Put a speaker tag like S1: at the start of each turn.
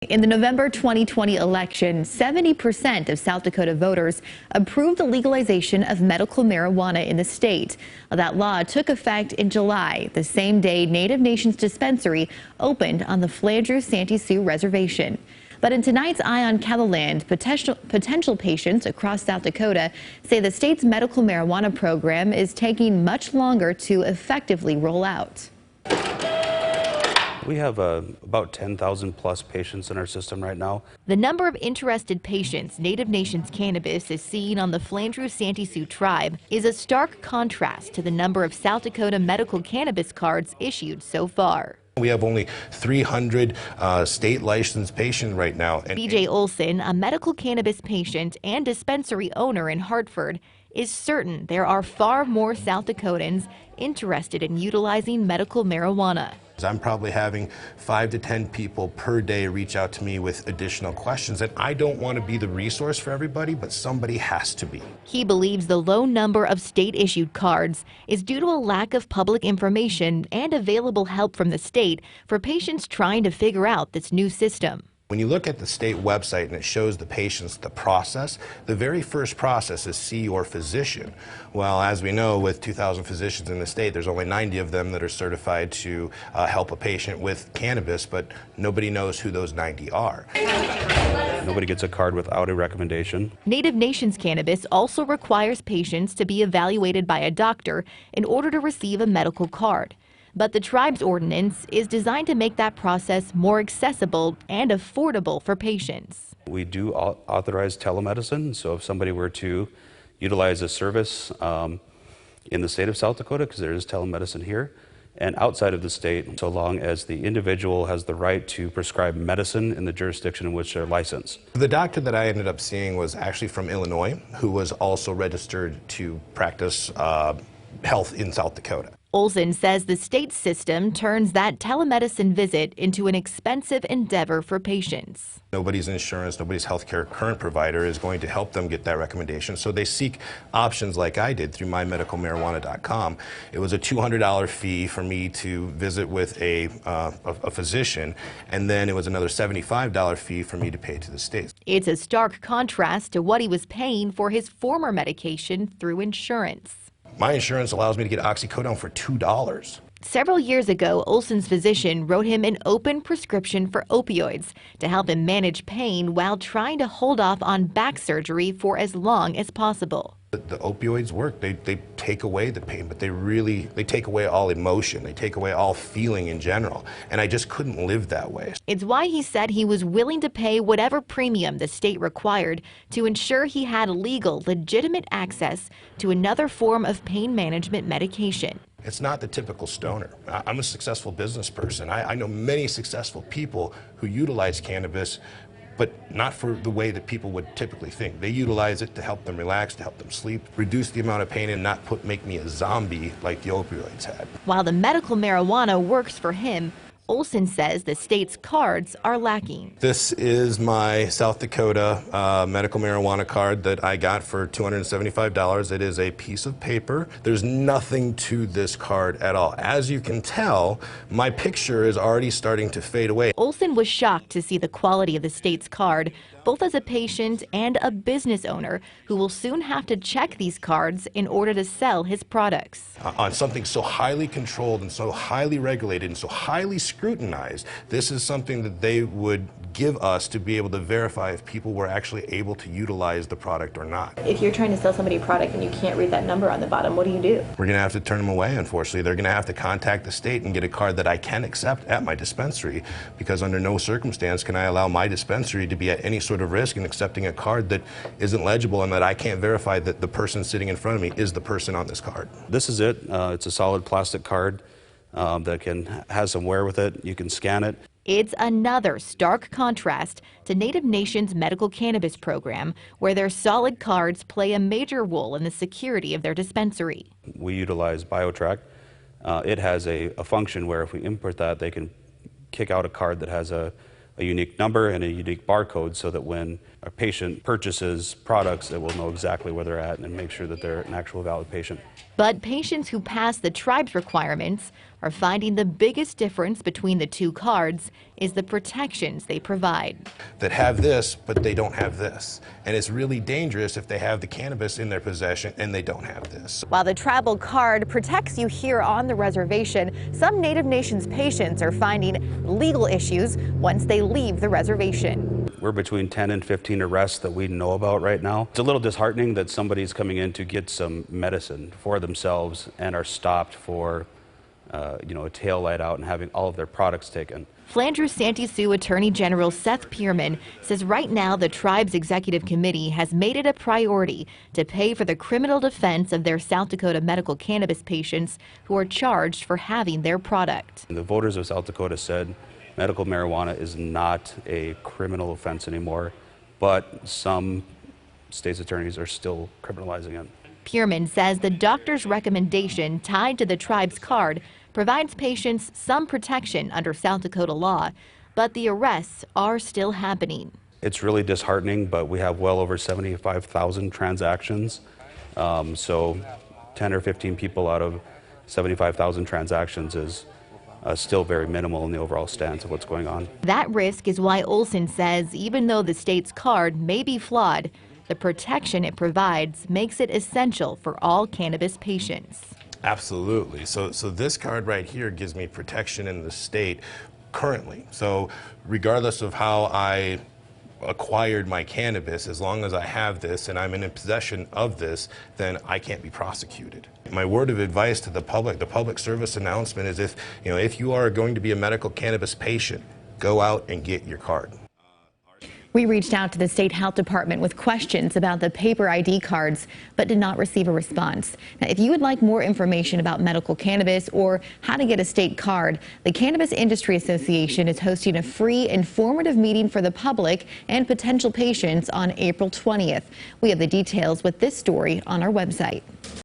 S1: In the November 2020 election, 70% of South Dakota voters approved the legalization of medical marijuana in the state. That law took effect in July, the same day Native Nations dispensary opened on the Flandreau-Santee Sioux Reservation. But in tonight's Eye on Cattleland, potential patients across South Dakota say the state's medical marijuana program is taking much longer to effectively roll out.
S2: We have about 10,000 plus patients in our system right now.
S1: The number of interested patients Native Nations cannabis is seeing on the Flandreau-Santee Sioux tribe is a stark contrast to the number of South Dakota medical cannabis cards issued so far.
S3: We have only 300 state licensed patients right now.
S1: BJ Olson, a medical cannabis patient and dispensary owner in Hartford, is certain there are far more South Dakotans interested in utilizing medical marijuana.
S3: I'm probably having 5 to 10 people per day reach out to me with additional questions, and I don't want to be the resource for everybody, but somebody has to be.
S1: He believes the low number of state-issued cards is due to a lack of public information and available help from the state for patients trying to figure out this new system.
S3: When you look at the state website and it shows the patients the process, the very first process is see your physician. Well, as we know, with 2,000 physicians in the state, there's only 90 of them that are certified to help a patient with cannabis, but nobody knows who those 90 are.
S2: Nobody gets a card without a recommendation.
S1: Native Nations cannabis also requires patients to be evaluated by a doctor in order to receive a medical card. But the tribe's ordinance is designed to make that process more accessible and affordable for patients.
S2: We do authorize telemedicine, so if somebody were to utilize a service in the state of South Dakota, because there is telemedicine here, and outside of the state, so long as the individual has the right to prescribe medicine in the jurisdiction in which they're licensed.
S3: The doctor that I ended up seeing was actually from Illinois, who was also registered to practice health in South Dakota.
S1: Olson says the state system turns that telemedicine visit into an expensive endeavor for patients.
S3: Nobody's insurance, nobody's healthcare current provider is going to help them get that recommendation, so they seek options like I did through mymedicalmarijuana.com. It was a $200 fee for me to visit with a physician, and then it was another $75 fee for me to pay to the state.
S1: It's a stark contrast to what he was paying for his former medication through insurance.
S3: My insurance allows me to get oxycodone for $2.
S1: Several years ago, Olson's physician wrote him an open prescription for opioids to help him manage pain while trying to hold off on back surgery for as long as possible.
S3: The opioids work. They take away the pain, but they take away all emotion. They take away all feeling in general. And I just couldn't live that way.
S1: It's why he said he was willing to pay whatever premium the state required to ensure he had legal, legitimate access to another form of pain management medication.
S3: It's not the typical stoner. I'm a successful business person. I know many successful people who utilize cannabis, but not for the way that people would typically think. They utilize it to help them relax, to help them sleep, reduce the amount of pain, and not make me a zombie like the opioids had.
S1: While the medical marijuana works for him, Olson says the state's cards are lacking.
S3: This is my South Dakota medical marijuana card that I got for $275. It is a piece of paper. There's nothing to this card at all. As you can tell, my picture is already starting to fade away.
S1: Olson was shocked to see the quality of the state's card, both as a patient and a business owner who will soon have to check these cards in order to sell his products.
S3: On something so highly controlled and so highly regulated and so highly scrutinized, this is something that they would give us to be able to verify if people were actually able to utilize the product or not.
S4: If you're trying to sell somebody a product and you can't read that number on the bottom, what do you do?
S3: We're going to have to turn them away, unfortunately. They're going to have to contact the state and get a card that I can accept at my dispensary, because under no circumstance can I allow my dispensary to be at any sort of risk in accepting a card that isn't legible and that I can't verify that the person sitting in front of me is the person on this card.
S2: This is it. It's a solid plastic card that has some wear with it. You can scan it.
S1: It's another stark contrast to Native Nations' medical cannabis program, where their solid cards play a major role in the security of their dispensary.
S2: We utilize BioTrack. It has a function where if we import that, they can kick out a card that has a unique number and a unique barcode, so that when a patient purchases products, it will know exactly where they're at and make sure that they're an actual valid patient.
S1: But patients who pass the tribe's requirements are finding the biggest difference between the two cards is the protections they provide.
S3: That have this, but they don't have this. And it's really dangerous if they have the cannabis in their possession and they don't have this.
S1: While the tribal card protects you here on the reservation, some Native Nations patients are finding legal issues once they leave the reservation.
S2: We're between 10 and 15 arrests that we know about right now. It's a little disheartening that somebody's coming in to get some medicine for themselves and are stopped for a tail light out and having all of their products taken.
S1: Flanders Santee Sioux Attorney General Seth Pearman says right now the tribe's executive committee has made it a priority to pay for the criminal defense of their South Dakota medical cannabis patients who are charged for having their product.
S2: The voters of South Dakota said medical marijuana is not a criminal offense anymore, but some state's attorneys are still criminalizing it.
S1: Pearman says the doctor's recommendation tied to the tribe's card provides patients some protection under South Dakota law, but the arrests are still happening.
S2: It's really disheartening, but we have well over 75,000 transactions. So 10 or 15 people out of 75,000 transactions is still very minimal in the overall stance of what's going on.
S1: That risk is why Olson says even though the state's card may be flawed, the protection it provides makes it essential for all cannabis patients.
S3: Absolutely. So this card right here gives me protection in the state currently. So regardless of how I acquired my cannabis, as long as I have this and I'm in possession of this, then I can't be prosecuted. My word of advice to the public service announcement is if you are going to be a medical cannabis patient, go out and get your card.
S1: We reached out to the state health department with questions about the paper ID cards, but did not receive a response. Now, if you would like more information about medical cannabis or how to get a state card, the Cannabis Industry Association is hosting a free informative meeting for the public and potential patients on April 20th. We have the details with this story on our website.